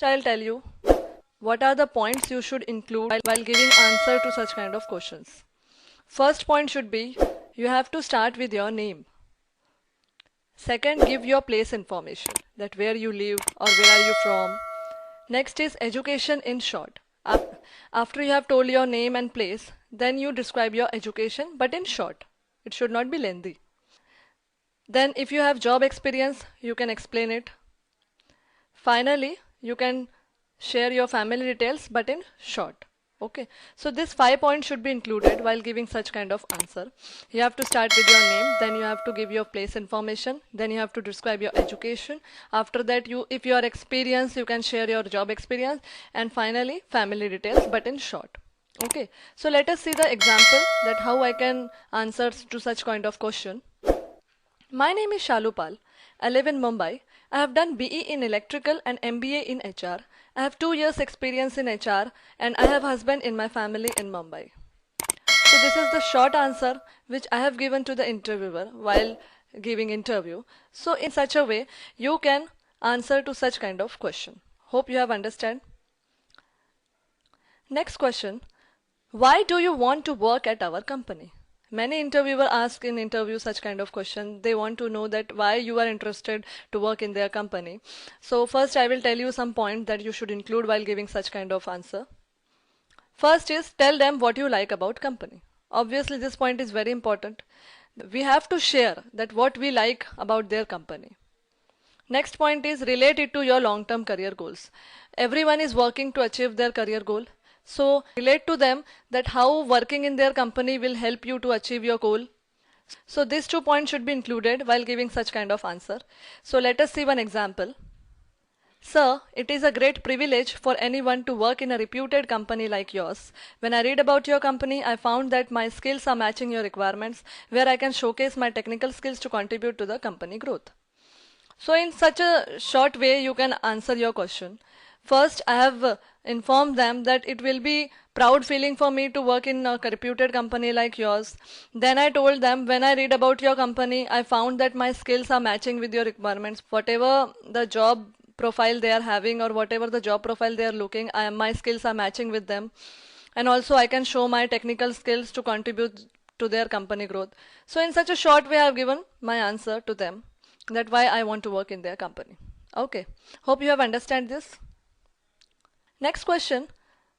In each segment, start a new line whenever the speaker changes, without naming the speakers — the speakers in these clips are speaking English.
I'll tell you what are the points you should include while giving answer to such kind of questions. First point should be you have to start with your name. Second, give your place information, that where you live or where are you from. Next is education in short. After you have told your name and place, then you describe your education but in short. It should not be lengthy. Then if you have job experience, you can explain it. Finally, you can share your family details but in short. Okay, so this 5 points should be included while giving such kind of answer. You have to start with your name, then you have to give your place information, then you have to describe your education. After that, if you are experienced, you can share your job experience, and finally family details but in short. Okay, so let us see the example that how I can answer to such kind of question. My name is Shalu Pal. I live in Mumbai. I have done BE in electrical and MBA in HR. I have 2 years experience in HR and I have husband in my family in Mumbai. So this is the short answer which I have given to the interviewer while giving interview. So in such a way you can answer to such kind of question. Hope you have understand. Next question. Why do you want to work at our company? Many interviewer ask in interview such kind of question. They want to know that why you are interested to work in their company. So first I will tell you some point that you should include while giving such kind of answer. First is tell them what you like about company. Obviously this point is very important. We have to share that what we like about their company. Next point is relate it to your long-term career goals. Everyone is working to achieve their career goal. So relate to them that how working in their company will help you to achieve your goal. So these 2 points should be included while giving such kind of answer. So let us see one example. Sir, it is a great privilege for anyone to work in a reputed company like yours. When I read about your company, I found that my skills are matching your requirements, where I can showcase my technical skills to contribute to the company growth. So in such a short way, you can answer your question. First, I have informed them that it will be proud feeling for me to work in a reputed company like yours. Then I told them when I read about your company, I found that my skills are matching with your requirements. Whatever the job profile they are having or whatever the job profile they are looking, my skills are matching with them. And also I can show my technical skills to contribute to their company growth. So in such a short way, I have given my answer to them that why I want to work in their company. Okay, hope you have understand this. Next question.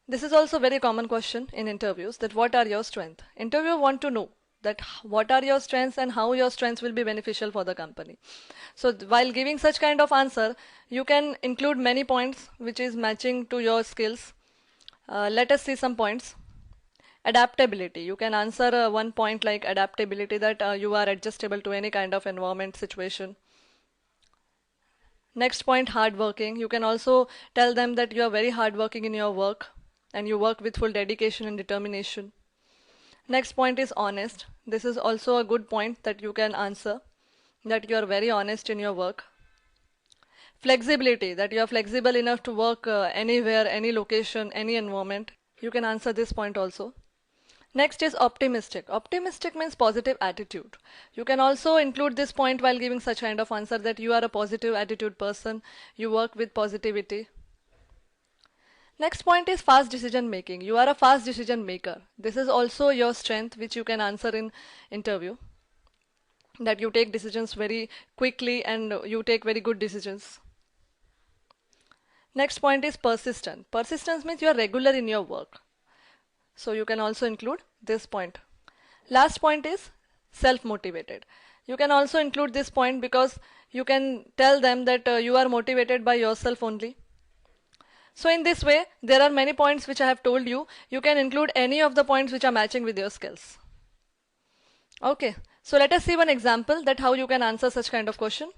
This is also very common question in interviews, that what are your strengths? Interviewer want to know that what are your strengths and how your strengths will be beneficial for the company. So while giving such kind of answer, you can include many points which is matching to your skills. Let us see some points. Adaptability. You can answer one point like adaptability, that you are adjustable to any kind of environment situation. Next point, hardworking. You can also tell them that you are very hardworking in your work and you work with full dedication and determination. Next point is honest. This is also a good point that you can answer, that you are very honest in your work. Flexibility, that you are flexible enough to work anywhere, any location, any environment. You can answer this point also. Next is optimistic. Optimistic means positive attitude. You can also include this point while giving such kind of answer, that you are a positive attitude person, you work with positivity. Next point is fast decision making. You are a fast decision maker. This is also your strength which you can answer in interview, that you take decisions very quickly and you take very good decisions. Next point is persistent. Persistence means you are regular in your work. So you can also include this point. Last point is self-motivated. You can also include this point because you can tell them that you are motivated by yourself only. So in this way, there are many points which I have told you. You can include any of the points which are matching with your skills. Okay, so let us see one example that how you can answer such kind of question.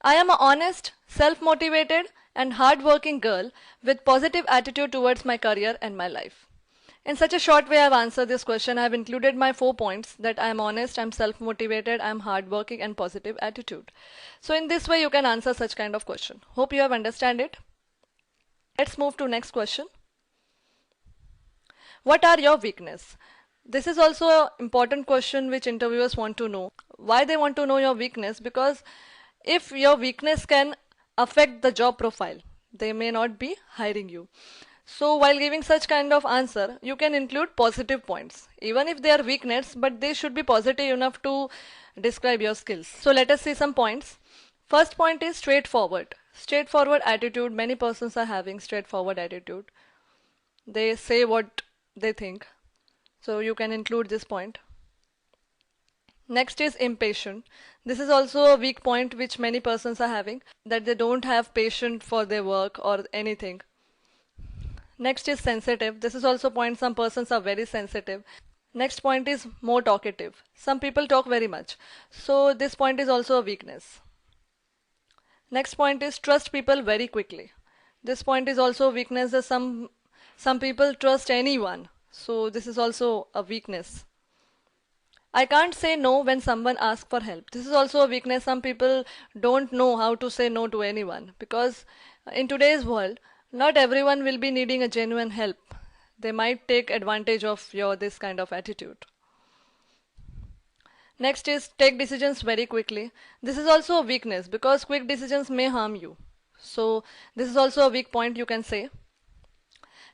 I am an honest, self-motivated and hard-working girl with positive attitude towards my career and my life. In such a short way I have answered this question. I have included my 4 points, that I am honest, I am self-motivated, I am hardworking and positive attitude. So in this way you can answer such kind of question. Hope you have understand it. Let's move to next question. What are your weakness? This is also an important question which interviewers want to know. Why they want to know your weakness? Because if your weakness can affect the job profile, they may not be hiring you. So while giving such kind of answer, you can include positive points, even if they are weakness, but they should be positive enough to describe your skills. So let us see some points. First point is straightforward. Straightforward attitude. Many persons are having straightforward attitude. They say what they think. So you can include this point. Next is impatient. This is also a weak point which many persons are having, that they don't have patience for their work or anything. Next is sensitive. This is also point some persons are very sensitive. Next point is more talkative. Some people talk very much. So this point is also a weakness. Next point is trust people very quickly. This point is also a weakness that some people trust anyone. So this is also a weakness. I can't say no when someone asks for help. This is also a weakness. Some people don't know how to say no to anyone, because in today's world, not everyone will be needing a genuine help. They might take advantage of your this kind of attitude. Next is take decisions very quickly. This is also a weakness because quick decisions may harm you. So this is also a weak point, you can say.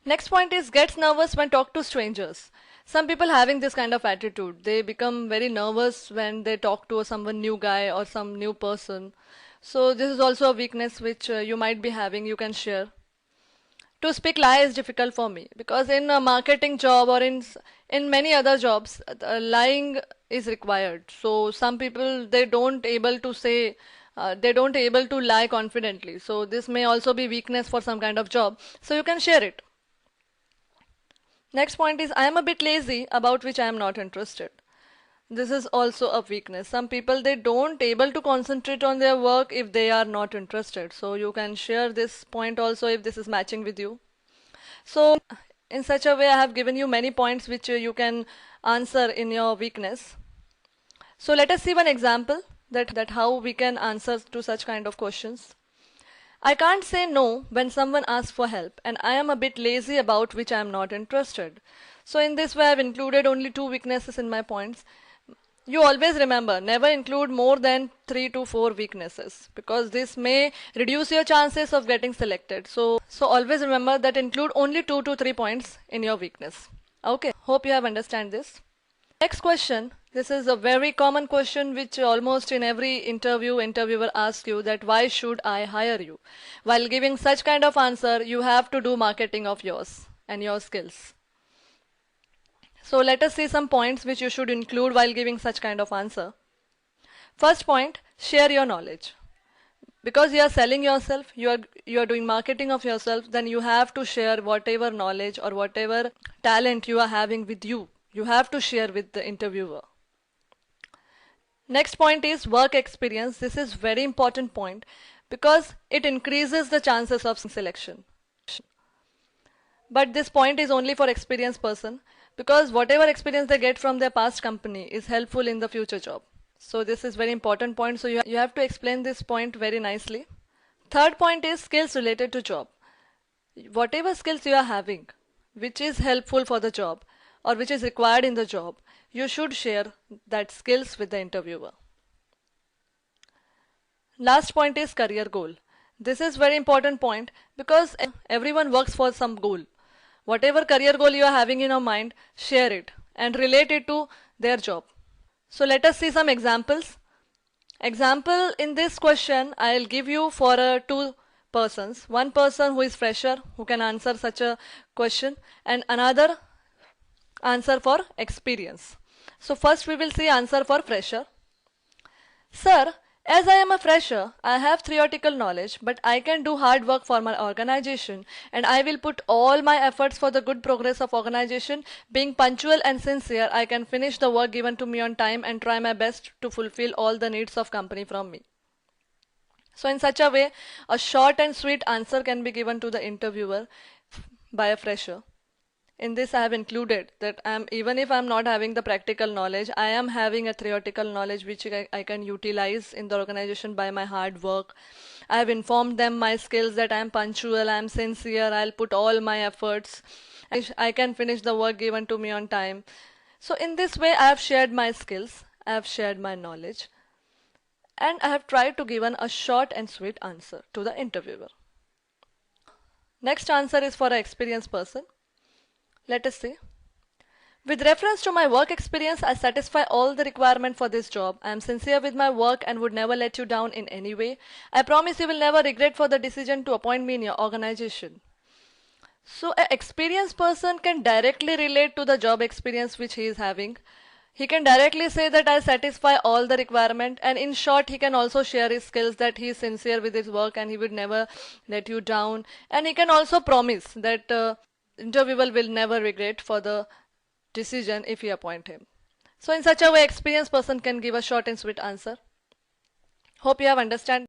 Next point is gets nervous when talk to strangers. Some people having this kind of attitude. They become very nervous when they talk to someone new guy or some new person. So this is also a weakness which you might be having, you can share. To speak lie is difficult for me because in a marketing job or in many other jobs, lying is required. So some people they don't able to say they don't able to lie confidently. So this may also be weakness for some kind of job. So you can share it. Next point is I am a bit lazy, about which I am not interested. This is also a weakness. Some people they don't able to concentrate on their work if they are not interested. So you can share this point also if this is matching with you. So in such a way I have given you many points which you can answer in your weakness. So let us see one example that how we can answer to such kind of questions. I can't say no when someone asks for help, and I am a bit lazy, about which I am not interested. So in this way I have included only two weaknesses in my points. You always remember, never include more than 3 to 4 weaknesses because this may reduce your chances of getting selected. So always remember that include only 2 to 3 points in your weakness. Okay, hope you have understand this. Next question. This is a very common question which almost in every interviewer asks you, that why should I hire you? While giving such kind of answer, you have to do marketing of yours and your skills. So let us see some points which you should include while giving such kind of answer. First point, share your knowledge. Because you are selling yourself, you are doing marketing of yourself, then you have to share whatever knowledge or whatever talent you are having with you. You have to share with the interviewer. Next point is work experience. This is very important point because it increases the chances of selection. But this point is only for experienced person because whatever experience they get from their past company is helpful in the future job. So this is very important point. So you have to explain this point very nicely. Third point is skills related to job. Whatever skills you are having, which is helpful for the job or which is required in the job, you should share that skills with the interviewer. Last point is career goal. This is very important point because everyone works for some goal. Whatever career goal you are having in your mind, share it and relate it to their job. So let us see some examples. Example in this question I'll give you for two persons. One person who is fresher who can answer such a question and another answer for experience. So first we will see answer for fresher. Sir, as I am a fresher, I have theoretical knowledge, but I can do hard work for my organization and I will put all my efforts for the good progress of organization. Being punctual and sincere, I can finish the work given to me on time and try my best to fulfill all the needs of company from me. So in such a way, a short and sweet answer can be given to the interviewer by a fresher. In this I have included that even if I am not having the practical knowledge, I am having a theoretical knowledge which I can utilize in the organization by my hard work. I have informed them my skills, that I am punctual, I am sincere, I'll put all my efforts. I can finish the work given to me on time. So in this way I have shared my skills, I have shared my knowledge, and I have tried to give a short and sweet answer to the interviewer. Next answer is for an experienced person. Let us see. With reference to my work experience, I satisfy all the requirement for this job. I am sincere with my work and would never let you down in any way. I promise you will never regret for the decision to appoint me in your organization. So an experienced person can directly relate to the job experience which he is having. He can directly say that I satisfy all the requirement, and in short he can also share his skills that he is sincere with his work and he would never let you down, and he can also promise that interviewer will never regret for the decision if you appoint him. So in such a way experienced person can give a short and sweet answer. Hope you have understand.